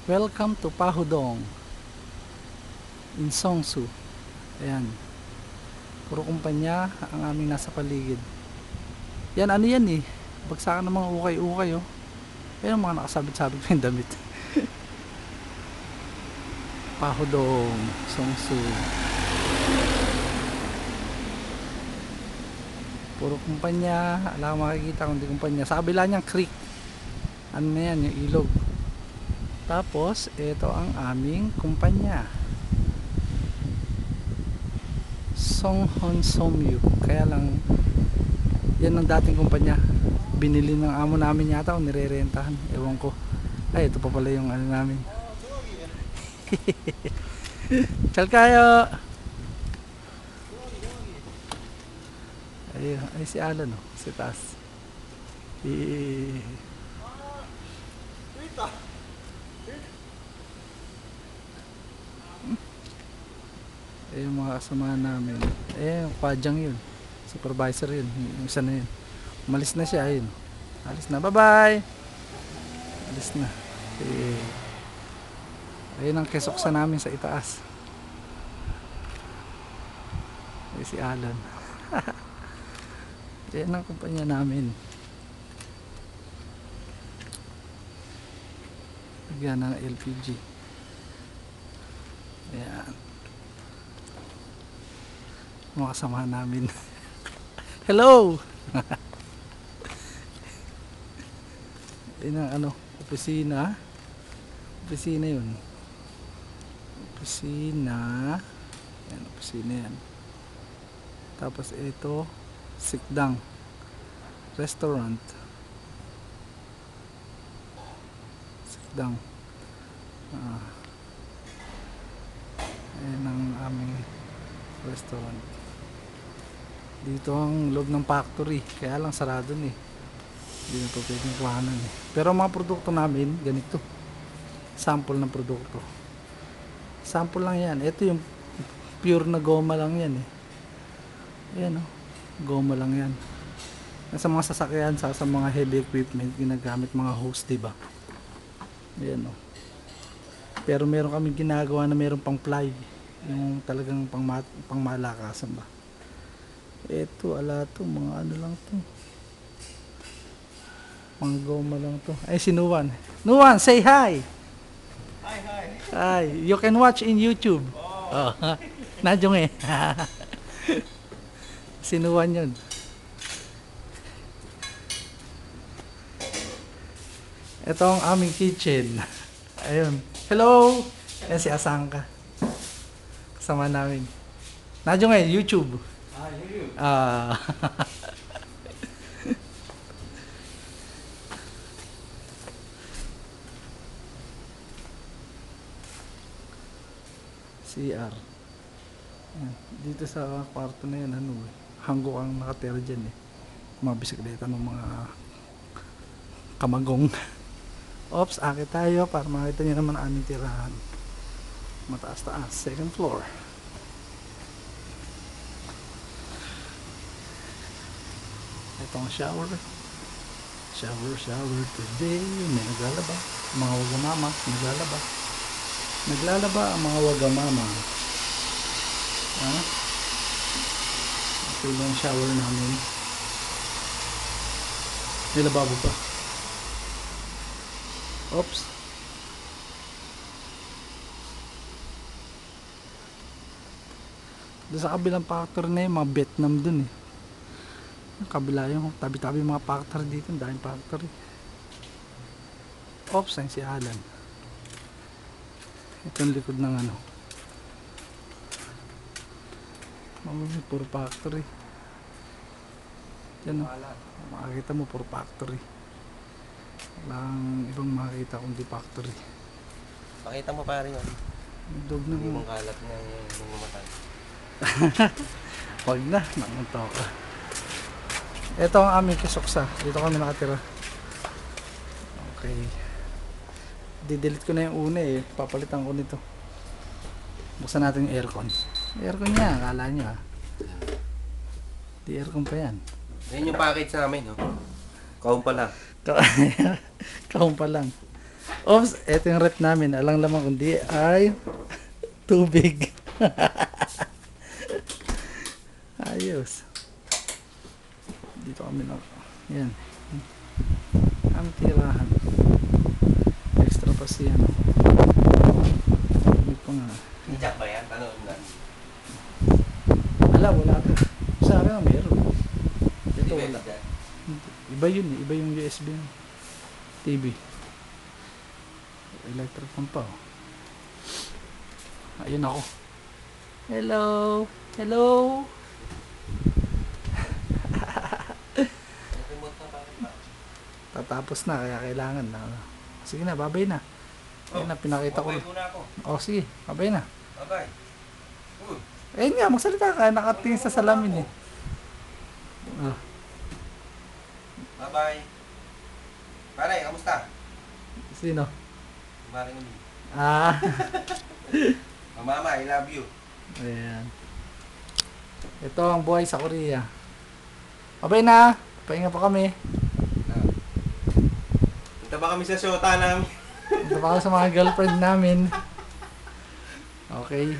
Welcome to Pahudong in Seongsu. Ayan. Puro kumpanya ang aming nasa paligid. Yan, ano yan eh. Bagsakan ng mga ukay-ukay oh. Ayan, mga nakasabit-sabit pa yung damit. Pahudong, Seongsu. Puro kumpanya. Alam mo makikita kung di kumpanya. Sa kabila niyang creek. Ano na yan, yung ilog. Tapos, ito ang aming kumpanya. Songhon Somyu. Kaya lang, yan ang dating kumpanya. Binili ng amo namin yata o nirerentahan. Ewan ko. Ay, ito pa pala yung ano namin. Chal kayo! Ay si Alan oh, si taas. Yung mga kasamahan namin. Yung padyang yun. Supervisor yun. Yung isa na yun. Umalis na siya. Ayun. Alis na. Bye bye! Alis na. Ayun ang kesoksa namin sa itaas. Si Alan. Yan ang kumpanya namin. Lagyan na ng LPG. Ayan. Mga kasamahan namin. Hello! Yan ang ano, opisina. Opisina yun. Opisina. Yan, opisina yan. Tapos ito, Sikdang Restaurant. Sikdang. Ayan ang aming restaurant. Dito ang loob ng factory. Kaya lang sarado eh. Hindi na ito pwedeng kuhanan eh. Pero mga produkto namin, ganito. Sample ng produkto. Sample lang yan. Ito yung pure na goma lang yan eh. Ayan o. Goma lang yan. Sa mga sasakyan, sa mga heavy equipment, ginagamit mga hose, diba? Ayan o. Pero meron kaming ginagawa na meron pang ply. Yung talagang pang malakasan ba. Ito, ala to, mga ano lang to. Mga goma lang to. Ay, si Nuwan. Nuwan, say hi! Hi, hi! Hi, you can watch in YouTube. Oh. Nadyong eh. Si Nuwan yun. Ito ang aming kitchen. Ayun. Hello! Yan si Asangka. Kasama namin. Nadyong eh, YouTube. YouTube. CR. Ayan. Dito sa kwarto na yan, ano eh. Hanggo ang nakatira dyan eh. Mga bisikleta ng mga kamagong. Oops, akit tayo para makita nyo naman ang aming tirahan. Mataas-taas. Second floor. Ito ang shower. Shower today. May naglalaba. Mga wagamama, naglalaba. Naglalaba ang mga wagamama. Ha? Ito yung shower namin. May lababo pa. Oops. Doon sa kabilang factory na yun, mga Vietnam dun eh. Yung kabila yung tabi-tabi mga factory dito, daming factory. Oops, ayun si Alan. Ito yung likod ng ano. Puro factory. Yan o. Makikita mo, puro factory. Walang ibang makikita kundi factory. Pakita mo pare yun. Dog na Hindi mo. mong kalat na yung matan. Wag na, namunto ka. Ito ang aming kisoksa. Dito kami nakatira. Okay. Didelete ko na yung una eh. Papalitan ko nito. Buksan natin yung aircon. Aircon niya, akala nyo ah. Di aircon pa yan. Yan yung package namin, no? Kaun pala. Kahon pa lang. Oops, eto yung rep namin. Alang lamang kundi ay tubig. Ayos. Dito kami na. Yan. Ang tirahan. Extra pa siya. No? Hindi pa nga. Hijab ba yan? Ano? Wala to. Sa akin meron. Ito Hindi wala. ba yan? Iba yun eh. Iba yung USB yun. TV. Electric fan pa. Oh. Ayun ako. Hello. Hello. Remote na parang ba? Tatapos na kaya kailangan na. Sige na, babay na. Ayun na, pinakita ko. Okay muna ako. Oh, sige. Babay na. Bye-bye. Ayun nga, magsalita ka. Nakatingin sa salamin eh. Ah. Bye-bye. Pare, kamusta? Sino? Maring Umi. Ah. Mama, I love you. Ayan. Ito ang buhay sa Korea. Babay na. Pahinga pa kami. Punta ba kami sa shota namin? Punta pa kami sa mga girlfriend namin. Okay.